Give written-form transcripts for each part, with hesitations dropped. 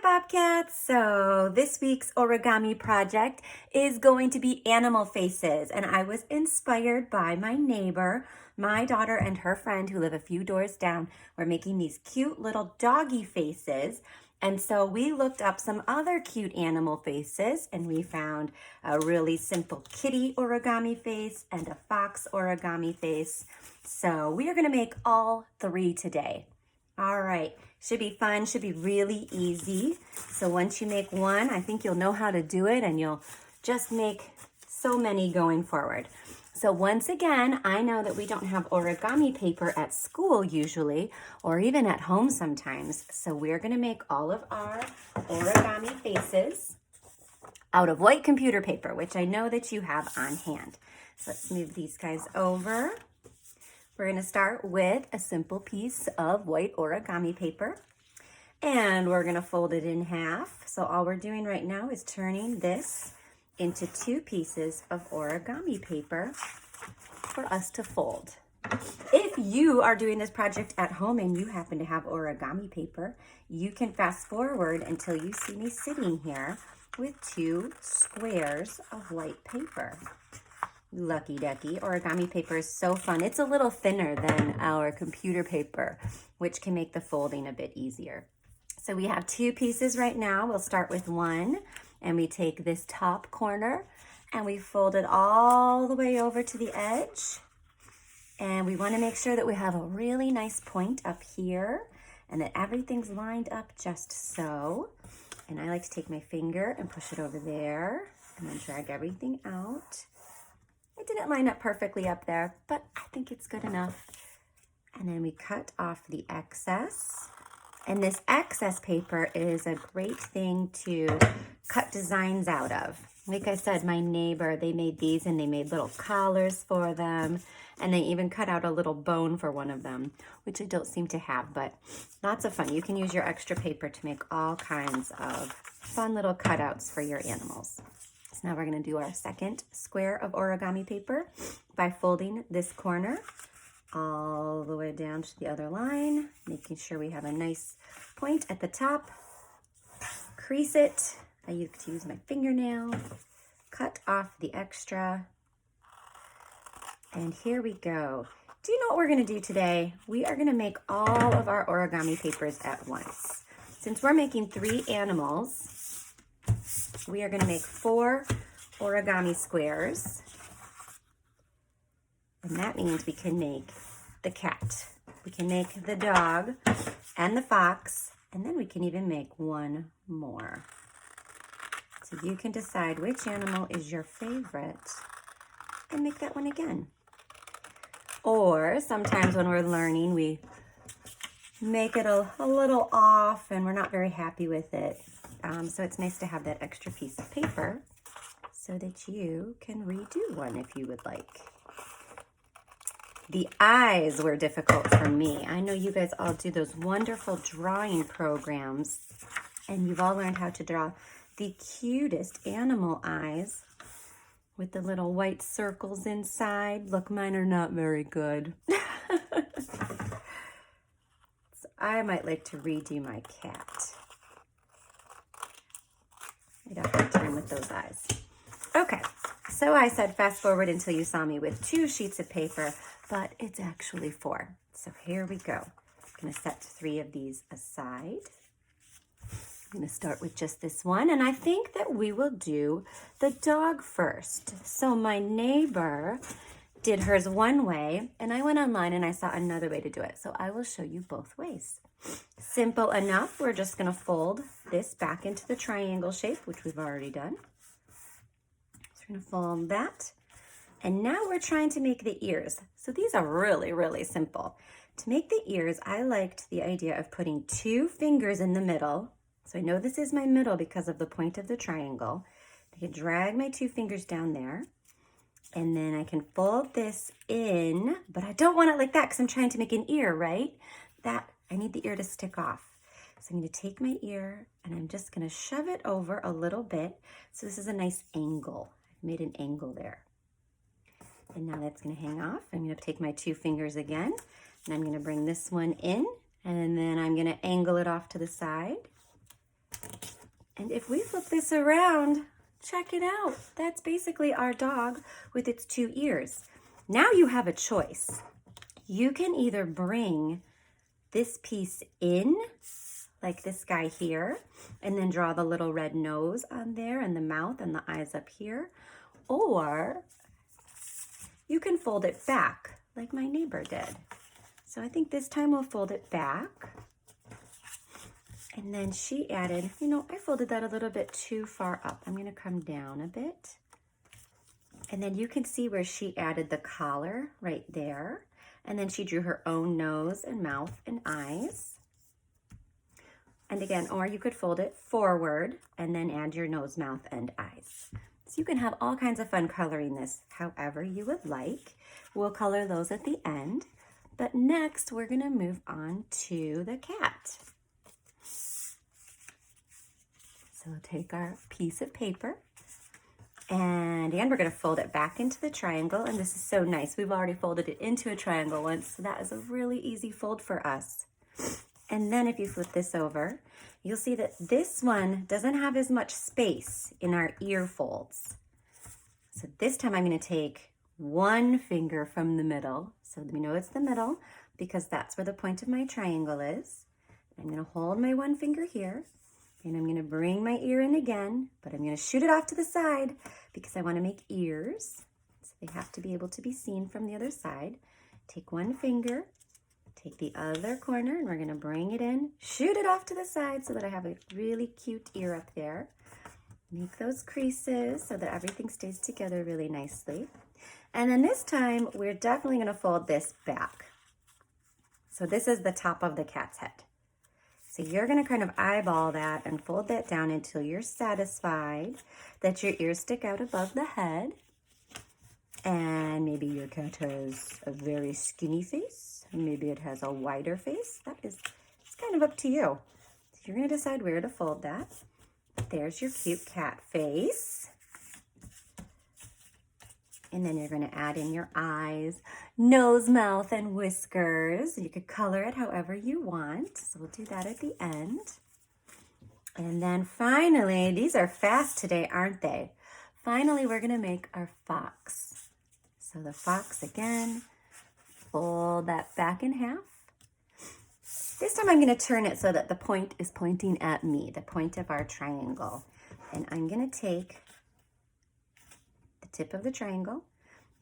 Bobcats! So this week's origami project is going to be animal faces, and I was inspired by my neighbor. My daughter and her friend who live a few doors down were making these cute little doggy faces, and so we looked up some other cute animal faces, and we found a really simple kitty origami face and a fox origami face. So we are going to make all three today. All right, should be fun, should be really easy. So once you make one, I think you'll know how to do it and you'll just make so many going forward. So once again, I know that we don't have origami paper at school usually, or even at home sometimes. So we're gonna make all of our origami faces out of white computer paper, which I know that you have on hand. So let's move these guys over. We're going to start with a simple piece of white origami paper, and we're going to fold it in half. So all we're doing right now is turning this into two pieces of origami paper for us to fold. If you are doing this project at home and you happen to have origami paper, you can fast forward until you see me sitting here with two squares of white paper. Lucky ducky. Origami paper is so fun. It's a little thinner than our computer paper, which can make the folding a bit easier. So we have two pieces right now. We'll start with one, and we take this top corner and we fold it all the way over to the edge. And we want to make sure that we have a really nice point up here and that everything's lined up just so. And I like to take my finger and push it over there and then drag everything out. It didn't line up perfectly up there, but I think it's good enough. And then we cut off the excess. And this excess paper is a great thing to cut designs out of. Like I said, my neighbor, they made these and they made little collars for them. And they even cut out a little bone for one of them, which I don't seem to have, but lots of fun. You can use your extra paper to make all kinds of fun little cutouts for your animals. So now we're going to do our second square of origami paper by folding this corner all the way down to the other line, making sure we have a nice point at the top. Crease it. I like to use my fingernail. Cut off the extra. And here we go. Do you know what we're going to do today? We are going to make all of our origami papers at once. Since we're making three animals, we are going to make 4 origami squares, and that means we can make the cat, we can make the dog and the fox, and then we can even make one more. So you can decide which animal is your favorite and make that one again. Or sometimes when we're learning, we make it a little off and we're not very happy with it. So it's nice to have that extra piece of paper so that you can redo one if you would like. The eyes were difficult for me. I know you guys all do those wonderful drawing programs, and you've all learned how to draw the cutest animal eyes with the little white circles inside. Look, mine are not very good. So I might like to redo my cat. I had a hard time with those eyes. Okay, so I said fast forward until you saw me with 2 sheets of paper, but it's actually 4. So here we go. I'm going to set 3 of these aside. I'm going to start with just this one, and I think that we will do the dog first. So my neighbor did hers one way, and I went online and I saw another way to do it. So I will show you both ways. Simple enough. We're just going to fold this back into the triangle shape, which we've already done. So we're going to fold that. And now we're trying to make the ears. So these are really, really simple. To make the ears, I liked the idea of putting 2 fingers in the middle. So I know this is my middle because of the point of the triangle. I can drag my 2 fingers down there. And then I can fold this in, but I don't want it like that because I'm trying to make an ear, right? I need the ear to stick off. So I'm going to take my ear and I'm just going to shove it over a little bit. So this is a nice angle. I've made an angle there. And now that's going to hang off. I'm going to take my 2 fingers again and I'm going to bring this one in, and then I'm going to angle it off to the side. And if we flip this around, check it out. That's basically our dog with its 2 ears. Now you have a choice. You can either bring this piece in, like this guy here, and then draw the little red nose on there and the mouth and the eyes up here. Or you can fold it back like my neighbor did. So I think this time we'll fold it back. And then she added, you know, I folded that a little bit too far up. I'm gonna come down a bit. And then you can see where she added the collar right there. And then she drew her own nose and mouth and eyes. And again, or you could fold it forward and then add your nose, mouth, and eyes. So you can have all kinds of fun coloring this however you would like. We'll color those at the end. But next, we're gonna move on to the cat. So we'll take our piece of paper and again, we're gonna fold it back into the triangle, and this is so nice. We've already folded it into a triangle once, so that is a really easy fold for us. And then if you flip this over, you'll see that this one doesn't have as much space in our ear folds. So this time I'm gonna take one finger from the middle. So we know it's the middle because that's where the point of my triangle is. I'm gonna hold my one finger here, and I'm gonna bring my ear in again, but I'm gonna shoot it off to the side because I wanna make ears. So they have to be able to be seen from the other side. Take one finger, take the other corner, and we're gonna bring it in, shoot it off to the side so that I have a really cute ear up there. Make those creases so that everything stays together really nicely. And then this time, we're definitely gonna fold this back. So this is the top of the cat's head. So you're gonna kind of eyeball that and fold that down until you're satisfied that your ears stick out above the head. And maybe your cat has a very skinny face. Maybe it has a wider face. It's kind of up to you. So you're gonna decide where to fold that. There's your cute cat face. And then you're gonna add in your eyes, nose, mouth, and whiskers. You could color it however you want. So we'll do that at the end. And then finally, these are fast today, aren't they? Finally, we're gonna make our fox. So the fox again, fold that back in half. This time I'm gonna turn it so that the point is pointing at me, the point of our triangle. And I'm gonna take tip of the triangle,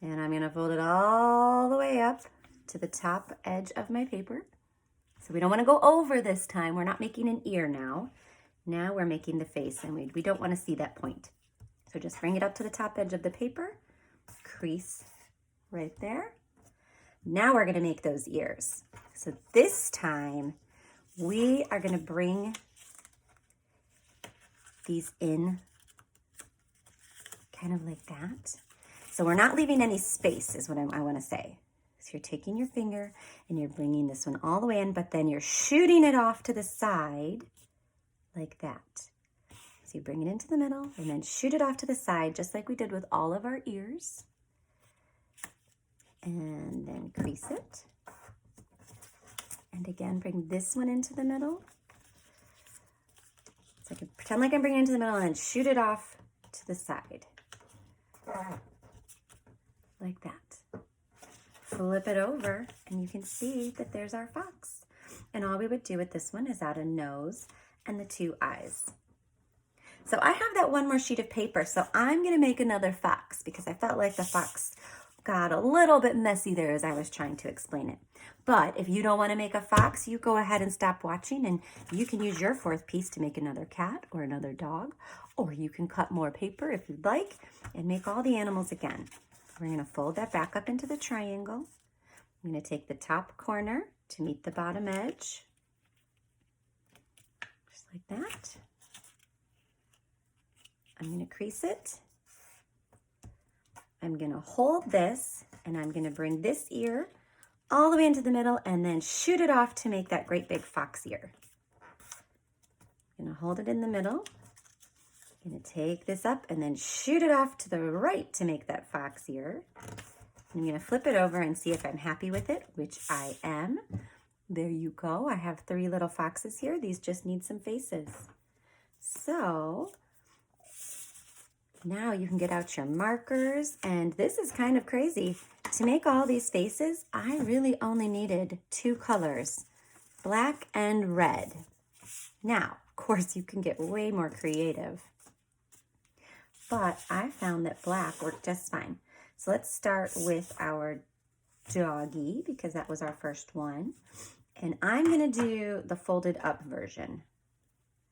and I'm gonna fold it all the way up to the top edge of my paper. So we don't wanna go over this time. We're not making an ear now. Now we're making the face, and we don't wanna see that point. So just bring it up to the top edge of the paper, crease right there. Now we're gonna make those ears. So this time we are gonna bring these in kind of like that. So we're not leaving any space is what I want to say. So you're taking your finger and you're bringing this one all the way in, but then you're shooting it off to the side like that. So you bring it into the middle and then shoot it off to the side just like we did with all of our ears. And then crease it. And again, bring this one into the middle. So I can pretend like I'm bringing it into the middle and then shoot it off to the side. Like that. Flip it over and you can see that there's our fox. And all we would do with this one is add a nose and the 2 eyes. So I have that one more sheet of paper, so I'm gonna make another fox because I felt like the fox got a little bit messy there as I was trying to explain it. But if you don't wanna make a fox, you go ahead and stop watching and you can use your 4th piece to make another cat or another dog, or you can cut more paper if you'd like and make all the animals again. We're gonna fold that back up into the triangle. I'm gonna take the top corner to meet the bottom edge, just like that. I'm gonna crease it. I'm gonna hold this and I'm gonna bring this ear all the way into the middle and then shoot it off to make that great big fox ear. I'm gonna hold it in the middle. I'm gonna take this up and then shoot it off to the right to make that fox ear. I'm gonna flip it over and see if I'm happy with it, which I am. There you go. I have 3 little foxes here. These just need some faces. So now you can get out your markers, and this is kind of crazy. To make all these faces, I really only needed 2 colors, black and red. Now, of course, you can get way more creative, but I found that black worked just fine. So let's start with our doggy, because that was our first one. And I'm gonna do the folded up version.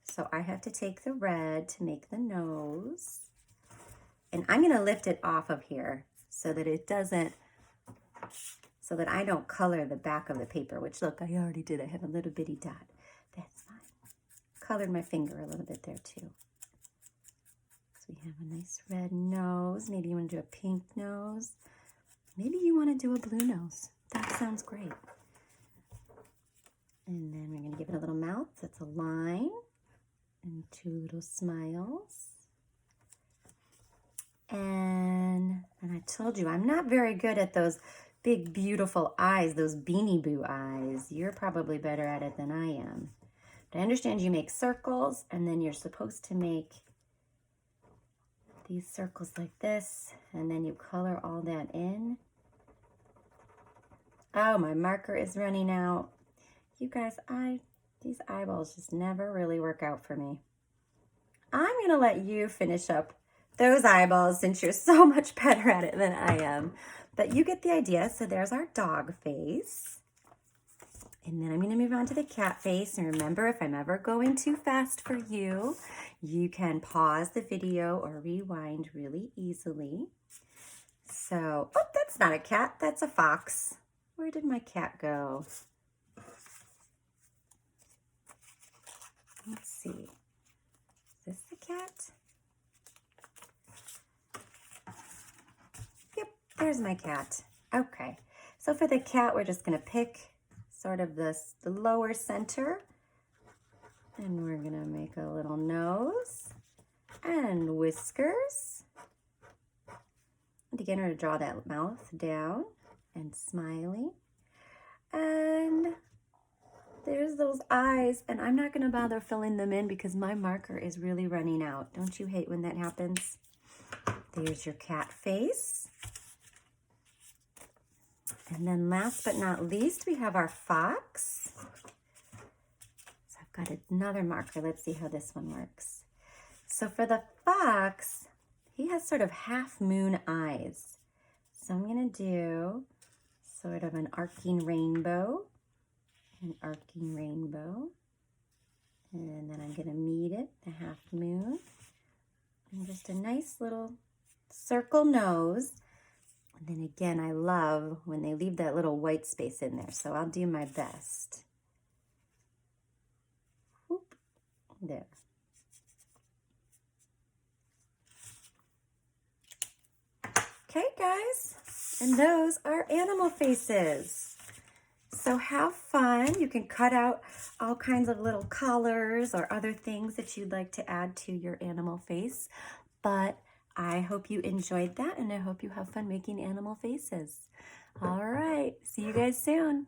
So I have to take the red to make the nose. And I'm gonna lift it off of here so that it doesn't, so that I don't color the back of the paper, which look, I already did. I have a little bitty dot. That's fine. Colored my finger a little bit there too. So we have a nice red nose. Maybe you wanna do a pink nose. Maybe you wanna do a blue nose. That sounds great. And then we're gonna give it a little mouth. That's a line and 2 little smiles. And I told you, I'm not very good at those big, beautiful eyes, those Beanie Boo eyes. You're probably better at it than I am. But I understand you make circles, and then you're supposed to make these circles like this, and then you color all that in. Oh, my marker is running out. You guys, these eyeballs just never really work out for me. I'm gonna let you finish up those eyeballs since you're so much better at it than I am. But you get the idea. So there's our dog face. And then I'm going to move on to the cat face. And remember, if I'm ever going too fast for you, you can pause the video or rewind really easily. So, oh, that's not a cat. That's a fox. Where did my cat go? Let's see. Is this the cat? There's my cat. Okay, so for the cat, we're just gonna pick sort of the lower center, and we're gonna make a little nose and whiskers. And again, we're gonna draw that mouth down and smiley. And there's those eyes, and I'm not gonna bother filling them in because my marker is really running out. Don't you hate when that happens? There's your cat face. And then last but not least, we have our fox. So I've got another marker. Let's see how this one works. So for the fox, he has sort of half moon eyes. So I'm gonna do sort of an arcing rainbow, and then I'm gonna meet it, the half moon, and just a nice little circle nose. And then again, I love when they leave that little white space in there, so I'll do my best. Whoop, there. Okay, guys, and those are animal faces. So have fun. You can cut out all kinds of little colors or other things that you'd like to add to your animal face, but I hope you enjoyed that, and I hope you have fun making animal faces. All right, see you guys soon.